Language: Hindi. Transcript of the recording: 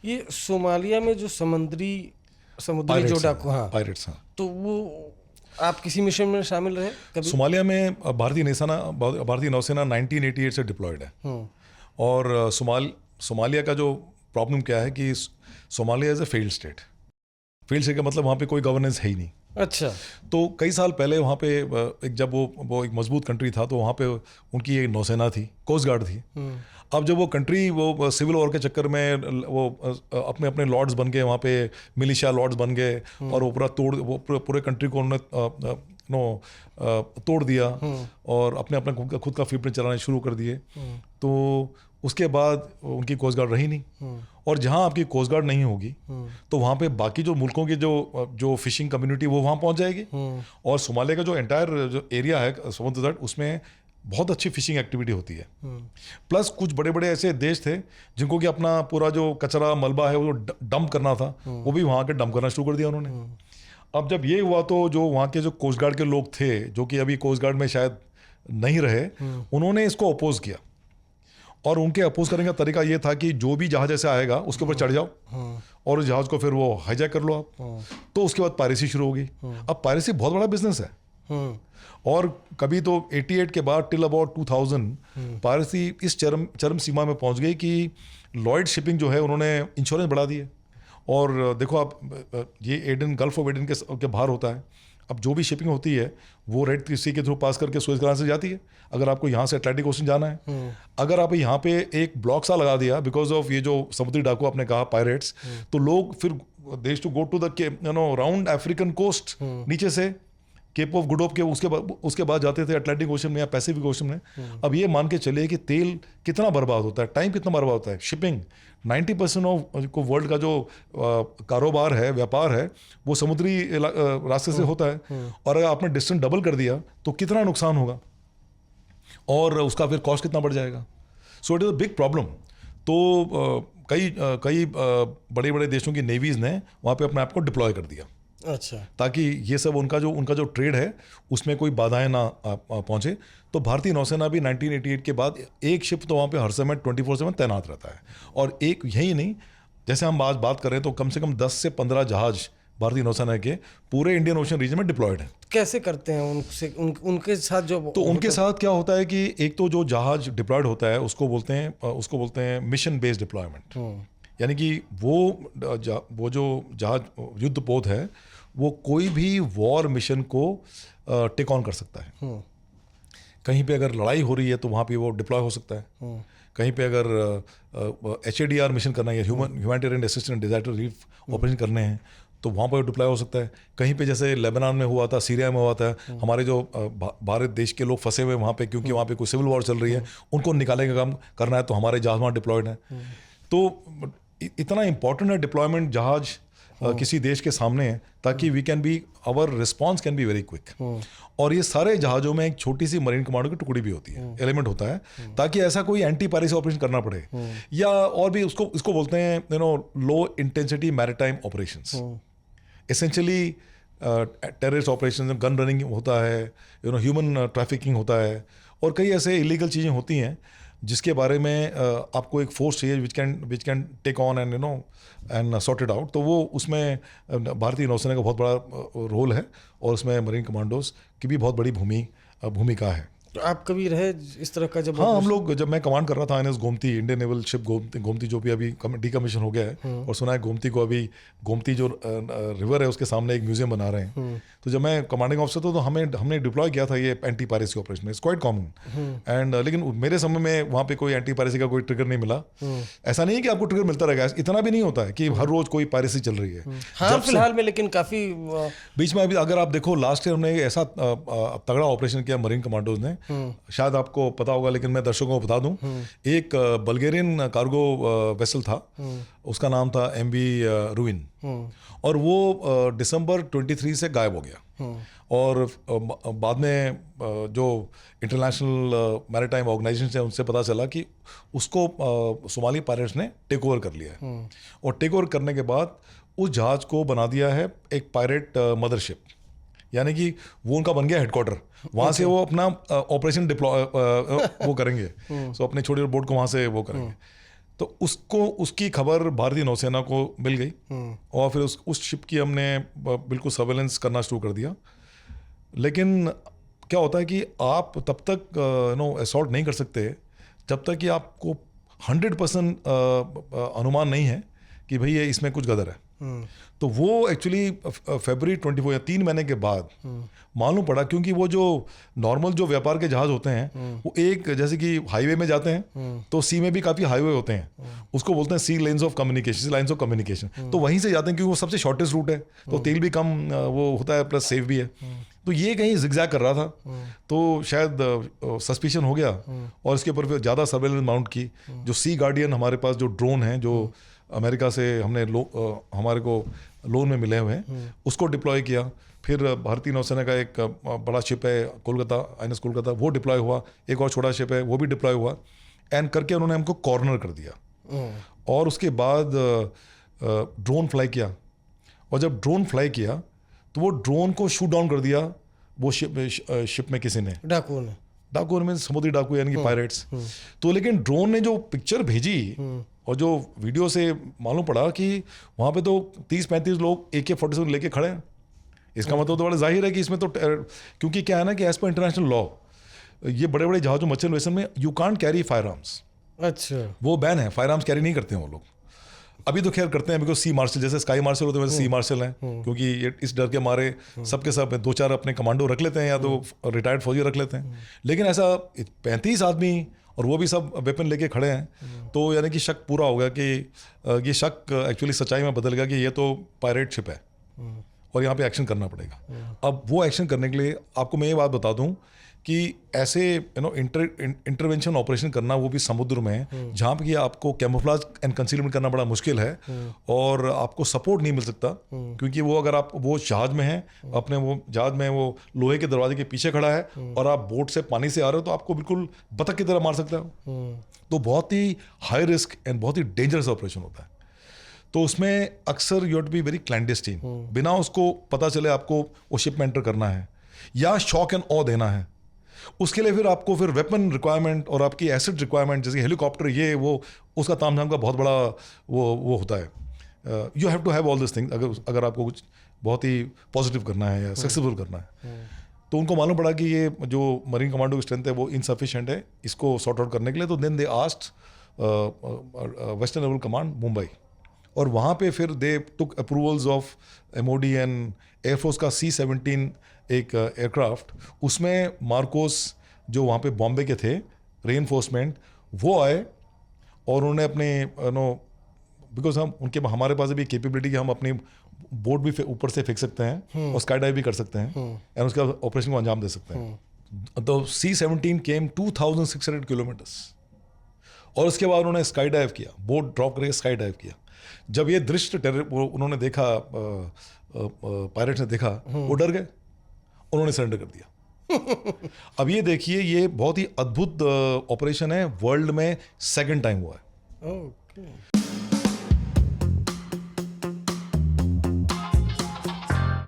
ये सोमालिया में जो समुद्री जो डाकू, हाँ पायरेट्स, हाँ। तो वो आप किसी मिशन में शामिल रहे कभी? सोमालिया में भारतीय नौसेना 1988 से डिप्लॉयड है। और सोमालिया का जो प्रॉब्लम क्या है कि Somalia is a failed state. Failed state का मतलब वहाँ पे कोई गवर्नेंस है ही नहीं। अच्छा। तो कई साल पहले वहाँ पे जब वो एक मजबूत कंट्री था, तो वहाँ पे उनकी एक नौसेना थी, कोस्ट गार्ड थी। अब जब वो कंट्री वो सिविल वॉर के चक्कर में वो अपने अपने लॉर्ड्स बन गए, वहाँ पे मिलिशिया लॉर्ड्स बन गए, और वो पूरे कंट्री को उन्होंने तोड़ दिया और अपने खुद का फील्ड चलाने शुरू कर दिए। तो उसके बाद उनकी कोस्ट गार्ड रही नहीं। और जहाँ आपकी कोस्ट गार्ड नहीं होगी तो वहाँ पे बाकी जो मुल्कों की जो फिशिंग कम्युनिटी वो वहाँ पहुँच जाएगी। और सोमालिया का जो एंटायर जो एरिया है समुद्र तट, उसमें बहुत अच्छी फिशिंग एक्टिविटी होती है। प्लस कुछ बड़े बड़े ऐसे देश थे जिनको कि अपना पूरा जो कचरा मलबा है वो डंप करना था, वो भी वहाँ के डंप करना शुरू कर दिया उन्होंने। अब जब ये हुआ तो जो वहाँ के जो कोस्ट गार्ड के लोग थे, जो कि अभी कोस्ट गार्ड में शायद नहीं रहे, उन्होंने इसको अपोज किया। और उनके अपोज करने का तरीका ये था कि जो भी जहाज ऐसे आएगा उसके ऊपर चढ़ जाओ और उस जहाज को फिर वो हाईजैक कर लो आप। तो उसके बाद पायरेसी शुरू होगी। अब पायरेसी बहुत बड़ा बिजनेस है। और कभी तो 88 के बाद टिल अबाउट 2000 पायरेसी इस चरम सीमा में पहुंच गई कि लॉयड शिपिंग जो है उन्होंने इंश्योरेंस बढ़ा दिए। और देखो आप, ये एडन, गल्फ ऑफ एडन के बाहर होता है। अब जो भी शिपिंग होती है वो रेड सी के थ्रू पास करके सुएज कनाल से जाती है। अगर आपको यहाँ से अटलांटिक ओशन जाना है, अगर आप यहाँ पे एक ब्लॉक सा लगा दिया बिकॉज ऑफ ये जो समुद्री डाकू आपने कहा पायरेट्स, तो लोग फिर they to go to the round African coast, नीचे से केप ऑफ गुड होप के उसके बाद जाते थे अटलांटिक ओशन में या पैसिफिक ओशन में। अब ये मान के चलिए कि तेल कितना बर्बाद होता है, टाइम कितना बर्बाद होता है। शिपिंग 90% ऑफ वर्ल्ड का जो कारोबार है, व्यापार है, वो समुद्री रास्ते से होता है। और अगर आपने डिस्टेंस डबल कर दिया तो कितना नुकसान होगा और उसका फिर कॉस्ट कितना बढ़ जाएगा। So it is a big problem. तो कई बड़े बड़े देशों की नेवीज़ ने वहाँ पे अपने आप को डिप्लॉय कर दिया। अच्छा। ताकि ये सब उनका जो ट्रेड है उसमें कोई बाधाएं ना पहुंचे। तो भारतीय नौसेना भी 1988 के बाद एक शिप तो वहाँ पे हर समय 24/7 तैनात रहता है। और एक यही नहीं, जैसे हम आज बात कर रहे हैं तो कम से कम 10 से 15 जहाज भारतीय नौसेना के पूरे इंडियन ओशन रीजन में डिप्लॉयड है। कैसे करते हैं उनके साथ जो तो उनके साथ क्या होता है कि एक तो जो जहाज डिप्लॉयड होता है उसको बोलते हैं मिशन बेस्ड डिप्लॉयमेंट। यानी कि वो जो जहाज युद्धपोत है वो कोई भी वॉर मिशन को टेक ऑन कर सकता है। कहीं पे अगर लड़ाई हो रही है तो वहाँ पे वो डिप्लॉय हो सकता है। कहीं पे अगर HADR मिशन करना है, humanitarian assistant disaster relief operation करने हैं, तो वहाँ पर डिप्लॉय हो सकता है। कहीं पे जैसे लेबनान में हुआ था, सीरिया में हुआ था, हमारे जो भारत देश के लोग फंसे हुए वहाँ पे क्योंकि वहाँ पे कोई सिविल वॉर चल रही है, उनको निकालने का काम करना है, तो हमारे जहाज वहाँ डिप्लॉयड हैं। तो इतना इंपॉर्टेंट है डिप्लॉयमेंट जहाज किसी देश के सामने है, ताकि we can be, our response can be very quick. और ये सारे जहाज़ों में एक छोटी सी मरीन कमांडो की टुकड़ी भी होती है, एलिमेंट होता है, ताकि ऐसा कोई एंटी पायरेसी ऑपरेशन करना पड़े, या और भी इसको बोलते हैं low intensity maritime operations. Essentially terrorist operation, gun running होता है, ह्यूमन ट्रैफिकिंग होता है, और कई ऐसे इलीगल चीज़ें होती हैं जिसके बारे में आपको एक फोर्स चाहिए which can take on and sort it out. तो वो उसमें भारतीय नौसेना का बहुत बड़ा रोल है, और उसमें मरीन कमांडोज की भी बहुत बड़ी भूमिका है। तो आप कभी रहे इस तरह का? जब हाँ, हम लोग, जब मैं कमांड कर रहा था INS Gomti, Indian naval ship Gomti जो भी अभी डीकमीशन हो गया है, और सुना है गोमती को अभी, गोमती जो रिवर है उसके सामने एक म्यूजियम बना रहे हैं। तो जब मैं कमांडिंग ऑफिसर था तो हमने डिप्लॉय किया था ये anti piracy operation. It's quite common. And लेकिन मेरे समय में वहाँ पे कोई एंटी पायरेसी का कोई ट्रिगर नहीं मिला। ऐसा नहीं है कि आपको ट्रिगर मिलता रहेगा, इतना भी नहीं होता है कि हर रोज कोई पायरेसी चल रही है। हाँ, फिलहाल में लेकिन काफी बीच में अभी अगर आप देखो, लास्ट ईयर हमने ऐसा तगड़ा ऑपरेशन किया मरीन कमांडोज ने, शायद आपको पता होगा लेकिन मैं दर्शकों को बता दूं। एक बल्गेरियन कार्गो वेसल था, उसका नाम था MV रुइन, और वो दिसंबर 23 से गायब हो गया। और बाद में जो इंटरनेशनल मैरीटाइम ऑर्गेनाइजेशन है उनसे पता चला कि उसको सोमाली पायरेट्स ने टेक ओवर कर लिया है। और टेक ओवर करने के बाद उस जहाज को बना दिया है एक पायरेट मदरशिप, यानी कि वो उनका बन गया हेडक्वार्टर। वहाँ से वो अपना ऑपरेशन डिप्लॉय वो करेंगे। सो अपने छोटे बोट को वहाँ से वो करेंगे। तो उसको उसकी खबर भारतीय नौसेना को मिल गई और फिर उस शिप की हमने बिल्कुल सर्वेलेंस करना शुरू कर दिया। लेकिन क्या होता है कि आप तब तक असॉल्ट नहीं कर सकते जब तक कि आपको 100% अनुमान नहीं है कि भाई ये इसमें कुछ गदर है। तो वो एक्चुअली फरवरी 24 या 3 महीने के बाद मालूम पड़ा, क्योंकि वो जो नॉर्मल जो व्यापार के जहाज होते हैं वो एक जैसे कि हाईवे में जाते हैं तो सी में भी काफ़ी हाईवे होते हैं, उसको बोलते हैं sea lanes of communication, lines of communication. तो वहीं से जाते हैं क्योंकि वो सबसे शॉर्टेस्ट रूट है, तो तेल भी कम वो होता है प्लस सेफ भी है। तो ये कहीं जिगजैग कर रहा था तो शायद सस्पिशन हो गया और इसके ऊपर फिर ज़्यादा सर्वेलेंस माउंट की। जो सी गार्डियन हमारे पास जो ड्रोन है जो अमेरिका से हमने हमारे को लोन में मिले हुए हैं, उसको डिप्लॉय किया। फिर भारतीय नौसेना का एक बड़ा शिप है कोलकाता, INS कोलकाता, वो डिप्लॉय हुआ। एक और छोटा शिप है वो भी डिप्लॉय हुआ एंड करके उन्होंने हमको कॉर्नर कर दिया। और उसके बाद ड्रोन फ्लाई किया, और जब ड्रोन फ्लाई किया तो वो ड्रोन को शूट डाउन कर दिया वो शिप में किसी ने, डाकू में समुद्री डाकू यानी कि पायरेट्स। तो लेकिन ड्रोन ने जो पिक्चर भेजी और जो वीडियो से मालूम पड़ा कि वहाँ पे तो 30-35 लोग AK-47 लेके खड़े हैं। इसका मतलब तो बड़ा जाहिर है कि इसमें तो क्योंकि क्या है ना कि एज पर इंटरनेशनल लॉ ये बड़े बड़े जहाजों मर्चेंट वेसल में you can't carry fire arms. अच्छा, वो बैन है, फायर आर्म्स कैरी नहीं करते हैं वो लोग। अभी तो खैर करते हैं बिकॉज सी मार्शल, जैसे स्काई मार्शल होते हैं वैसे सी मार्शल हैं, क्योंकि ये इस डर के मारे सबके सब 2-4 अपने कमांडो रख लेते हैं या तो रिटायर्ड फौजी रख लेते हैं। लेकिन ऐसा 35 आदमी और वो भी सब वेपन लेके खड़े हैं, तो यानी कि शक पूरा हो गया कि ये शक एक्चुअली सच्चाई में बदल गया कि ये तो पायरेट शिप है और यहाँ पे एक्शन करना पड़ेगा। अब वो एक्शन करने के लिए आपको मैं ये बात बता दूं कि ऐसे इंटरवेंशन ऑपरेशन करना, वो भी समुद्र में जहाँ पे आपको कैमोफ्लेज एंड कंसीलमेंट करना बड़ा मुश्किल है और आपको सपोर्ट नहीं मिल सकता, क्योंकि वो अगर आप वो जहाज में हैं, अपने वो जहाज में वो लोहे के दरवाजे के पीछे खड़ा है और आप बोट से पानी से आ रहे हो तो आपको बिल्कुल बतख की तरह मार सकता है। तो बहुत ही हाई रिस्क एंड बहुत ही डेंजरस ऑपरेशन होता है। तो उसमें अक्सर you have to be very clandestine, बिना उसको पता चले आपको वो शिप में एंटर करना है या शॉक एंड ऑ देना है। उसके लिए फिर आपको फिर वेपन रिक्वायरमेंट और आपकी एसेट रिक्वायरमेंट, जैसे हेलीकॉप्टर, ये वो उसका तामझाम का बहुत बड़ा वो होता है। You have to have all this thing अगर आपको कुछ बहुत ही पॉजिटिव करना है या सक्सेसफुल करना है। तो उनको मालूम पड़ा कि ये जो मरीन कमांडो की स्ट्रेंथ है वो इनसफिशिएंट है इसको सॉर्ट आउट करने के लिए। तो then they asked western naval command Mumbai, और वहाँ पे फिर they took approvals of MOD and air force का C-17 एक एयरक्राफ्ट, उसमें मार्कोस जो वहाँ पे बॉम्बे के थे रेनफोर्समेंट, वो आए और उन्होंने अपने बिकॉज हमारे पास भी कैपेबिलिटी कि हम अपनी बोट भी ऊपर से फेंक सकते हैं और स्काई डाइव भी कर सकते हैं एंड उसका ऑपरेशन को अंजाम दे सकते हैं। तो C-17 केम 2600 किलोमीटर्स और उसके बाद उन्होंने स्काई डाइव किया, बोट ड्रॉप करके स्काई डाइव किया। जब ये दृश्य उन्होंने देखा, पायरेट्स ने देखा, वो डर गए, उन्होंने सरेंडर कर दिया। अब ये देखिए, ये बहुत ही अद्भुत ऑपरेशन है, वर्ल्ड में सेकंड टाइम हुआ है।